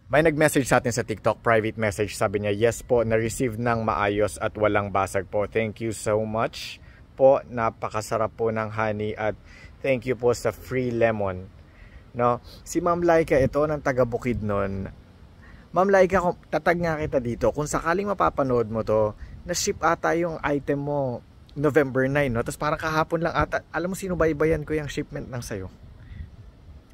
May nag-message sa atin sa TikTok, private message, sabi niya, yes po, na-receive ng maayos at walang basag po. Thank you so much po, napakasarap po ng honey at thank you po sa free lemon. No? Si Ma'am Laika ito ng taga Bukidnon. Ma'am Laika, tatag nga kita dito, kung sakaling mapapanood mo to, na-ship ata yung item mo November 9, no? Tapos parang kahapon lang ata, alam mo sino baybayan ko yung shipment ng sayo?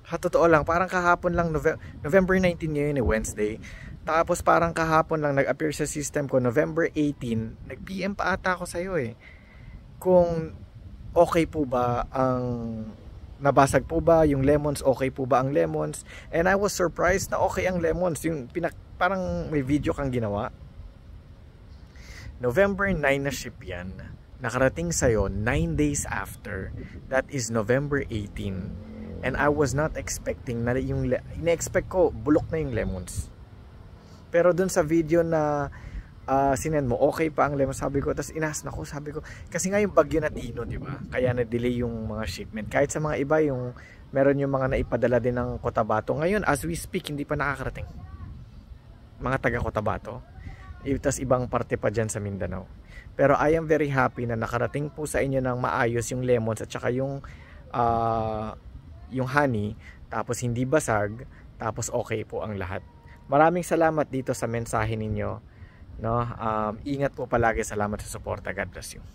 Ha, totoo lang, parang kahapon lang, November 19 ngayon Wednesday. Tapos parang kahapon lang nag-appear sa system ko, November 18, nag-PM pa ata ako sa'yo eh. Kung okay po ba ang, nabasag po ba yung lemons, okay po ba ang lemons. And I was surprised na okay ang lemons. Yung parang may video kang ginawa. November 9 na ship yan. Nakarating sa'yo 9 days after. That is November 18. And I was not expecting na yung, ina-expect ko bulok na yung lemons. Pero dun sa video na sinend mo, okay pa ang lemons, sabi ko. Tapos inas na ko, sabi ko, kasi nga yung bagyo na Tino, di ba? Kaya na-delay yung mga shipment. Kahit sa mga iba, yung meron yung mga naipadala din ng Cotabato. Ngayon, as we speak, hindi pa nakakarating. Mga taga Cotabato. Tapos ibang parte pa dyan sa Mindanao. Pero I am very happy na nakarating po sa inyo ng maayos yung lemons at saka yung honey, tapos hindi basag, tapos okay po ang lahat. Maraming salamat dito sa mensahe ninyo, no? Ingat po palagi, salamat sa suporta. God bless you.